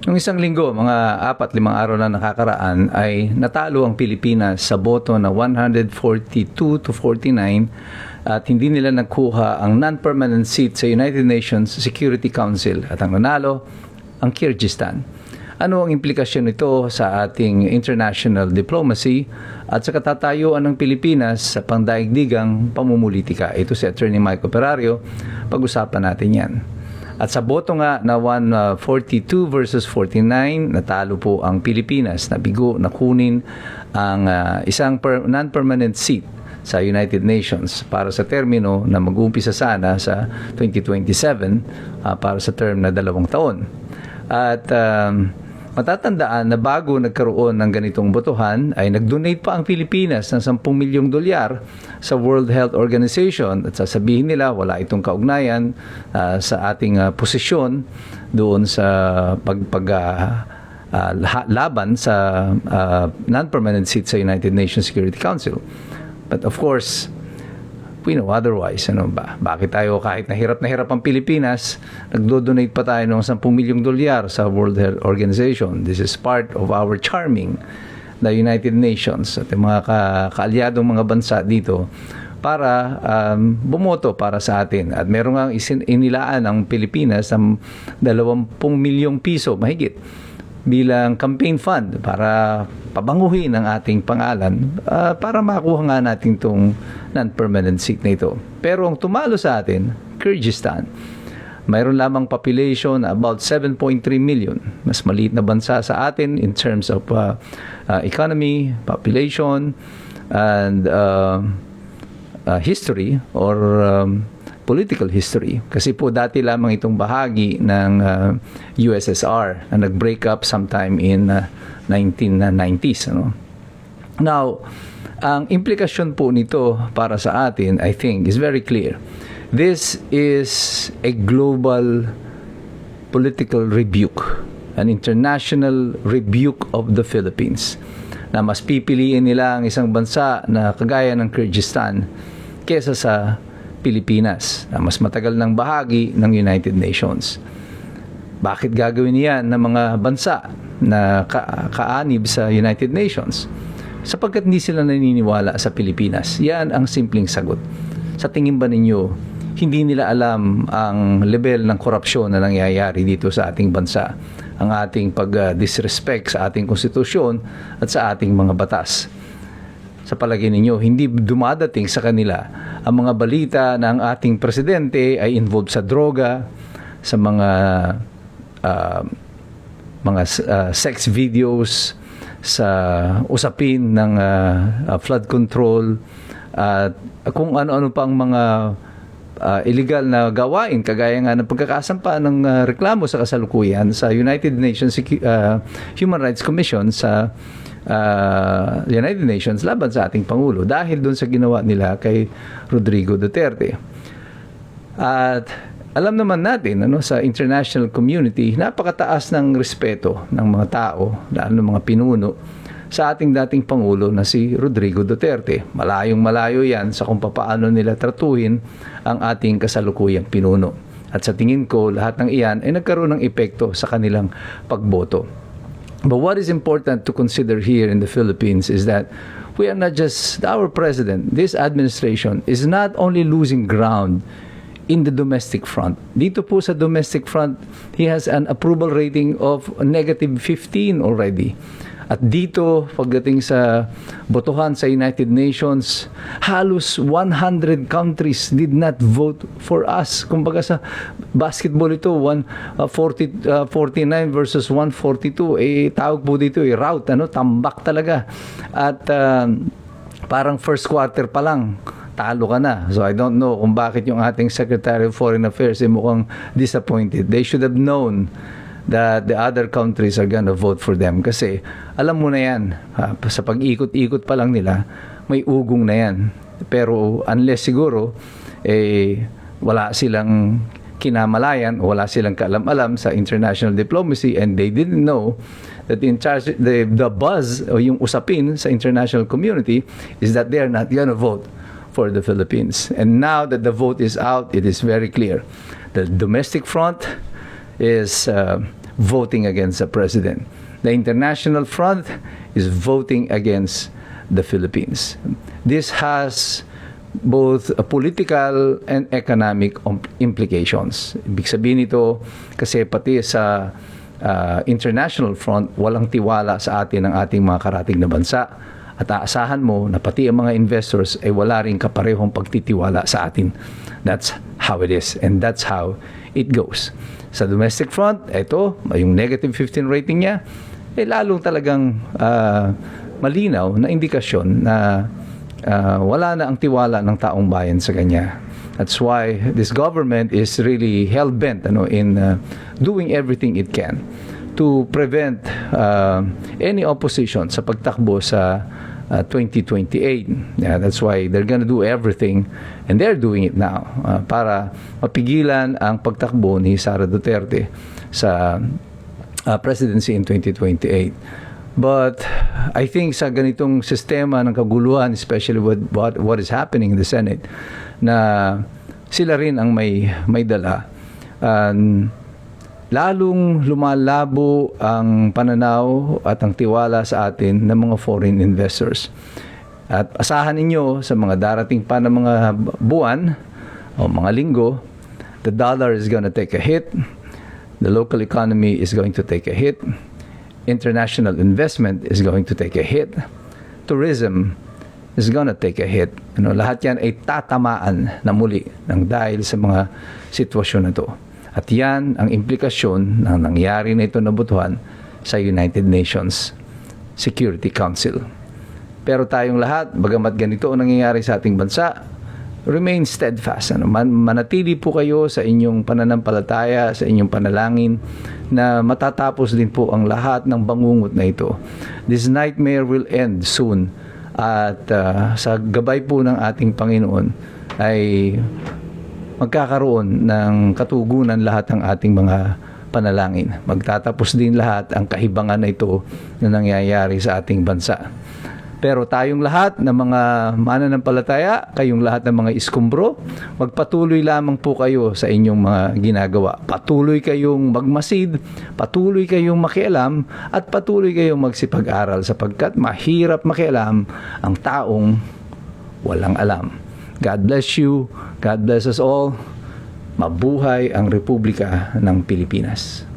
Noong isang linggo, mga 4-5 araw na nakakaraan, ay natalo ang Pilipinas sa boto na 142-49 at hindi nila nagkuha ang non-permanent seat sa United Nations Security Council at ang nanalo, ang Kyrgyzstan. Ano ang implikasyon nito sa ating international diplomacy at sa katatayuan ng Pilipinas sa pangdaigdigang pamumulitika? Ito si Attorney Mike Operario, pag-usapan natin yan. At sa boto nga na 142 versus 49, natalo po ang Pilipinas na bigo na kunin ang isang non-permanent seat sa United Nations para sa termino na mag-uumpisa sana sa 2027 para sa term na 2 taon. At matatandaan na bago nagkaroon ng ganitong botohan ay nag-donate pa ang Pilipinas ng $10 milyong sa World Health Organization at sasabihin nila wala itong kaugnayan sa ating posisyon doon sa laban sa non-permanent seat sa United Nations Security Council. But of course, we know otherwise. Ano ba? Bakit tayo kahit na hirap ang Pilipinas, nagdo-donate pa tayo ng $10 milyong sa World Health Organization? This is part of our charming the United Nations at yung mga kaalyadong mga bansa dito para bumoto para sa atin. At meron nga inilaan ang Pilipinas ng 20 milyong piso mahigit bilang campaign fund para pabanguhin ang ating pangalan para makuha nga natin itong non-permanent seat na ito. Pero ang tumalo sa atin, Kyrgyzstan, mayroon lamang population about 7.3 million. Mas maliit na bansa sa atin in terms of economy, population, and history or political history. Kasi po dati lamang itong bahagi ng USSR na nag-break up sometime in 1990s. Ano? Now, ang implikasyon po nito para sa atin, I think, is very clear. This is a global political rebuke, an international rebuke of the Philippines, na mas pipiliin nila ang isang bansa na kagaya ng Kyrgyzstan kesa sa Pilipinas, na mas matagal ng bahagi ng United Nations. Bakit gagawin yan ng mga bansa na kaanib sa United Nations? Sapagkat hindi sila naniniwala sa Pilipinas. Yan ang simpleng sagot. Sa tingin ba ninyo, hindi nila alam ang level ng korupsyon na nangyayari dito sa ating bansa? Ang ating pag-disrespect sa ating konstitusyon at sa ating mga batas. Sa palagay ninyo, hindi dumadating sa kanila ang mga balita na ang ating presidente ay involved sa droga, sa mga sex videos, sa usapin ng flood control, at kung ano-ano pang mga illegal na gawain, kagaya nga ng pagkakasampa ng reklamo sa kasalukuyan sa United Nations Human Rights Commission sa United Nations laban sa ating Pangulo dahil doon sa ginawa nila kay Rodrigo Duterte. At alam naman natin sa international community, napakataas ng respeto ng mga tao, lalo ng mga pinuno, sa ating dating Pangulo na si Rodrigo Duterte. Malayong-malayo yan sa kung paano nila tratuhin ang ating kasalukuyang pinuno. At sa tingin ko, lahat ng iyan ay nagkaroon ng epekto sa kanilang pagboto. But what is important to consider here in the Philippines is that we are not just, our president, this administration is not only losing ground in the domestic front. Dito po sa domestic front, he has an approval rating of -15 already. At dito, pagdating sa botohan sa United Nations, halos 100 countries did not vote for us. Kumbaga sa basketball ito, 49 versus 142. Tawag po dito, rout, tambak talaga. At parang first quarter pa lang, talo ka na. So I don't know kung bakit yung ating Secretary of Foreign Affairs ay mukhang disappointed. They should have known that the other countries are gonna vote for them. Kasi alam mo na yan, sa pag-ikot-ikot pa lang nila, may ugong na yan. Pero unless siguro, wala silang kinamalayan, wala silang kaalam-alam sa international diplomacy, and they didn't know that the buzz o yung usapin sa international community is that they are not gonna vote for the Philippines. And now that the vote is out, it is very clear. The domestic front is voting against the president. The international front is voting against the Philippines. This has both political and economic implications. Ibig sabihin nito, kasi pati sa international front, walang tiwala sa atin ng ating mga karatig na bansa. At aasahan mo na pati ang mga investors ay wala rin kaparehong pagtitiwala sa atin. That's how it is, and that's how it goes. Sa domestic front, ito, yung negative 15 rating niya, lalong talagang malinaw na indikasyon na wala na ang tiwala ng taong bayan sa kanya. That's why this government is really hell-bent in doing everything it can to prevent any opposition sa pagtakbo sa 2028. Yeah, that's why they're gonna do everything, and they're doing it now, para mapigilan ang pagtakbo ni Sara Duterte sa presidency in 2028. But I think sa ganitong sistema ng kaguluhan, especially with what is happening in the Senate, na sila rin ang may dala, lalong lumalabo ang pananaw at ang tiwala sa atin ng mga foreign investors. At asahan ninyo sa mga darating pa na mga buwan o mga linggo, the dollar is gonna take a hit, the local economy is going to take a hit, international investment is going to take a hit, tourism is gonna take a hit. Lahat yan ay tatamaan na muli ng dahil sa mga sitwasyon na to. At yan ang implikasyon ng nangyari na ito na butuhan sa United Nations Security Council. Pero tayong lahat, bagamat ganito ang nangyayari sa ating bansa, remain steadfast. Manatili po kayo sa inyong pananampalataya, sa inyong panalangin, na matatapos din po ang lahat ng bangungot na ito. This nightmare will end soon. At sa gabay po ng ating Panginoon ay magkakaroon ng katugunan lahat ng ating mga panalangin. Magtatapos din lahat ang kahibangan na ito na nangyayari sa ating bansa. Pero tayong lahat ng mga mananampalataya, kayong lahat ng mga iskumbro, magpatuloy lamang po kayo sa inyong mga ginagawa. Patuloy kayong magmasid, patuloy kayong makialam, at patuloy kayong magsipag-aral sapagkat mahirap makialam ang taong walang alam. God bless you. God bless us all. Mabuhay ang Republika ng Pilipinas.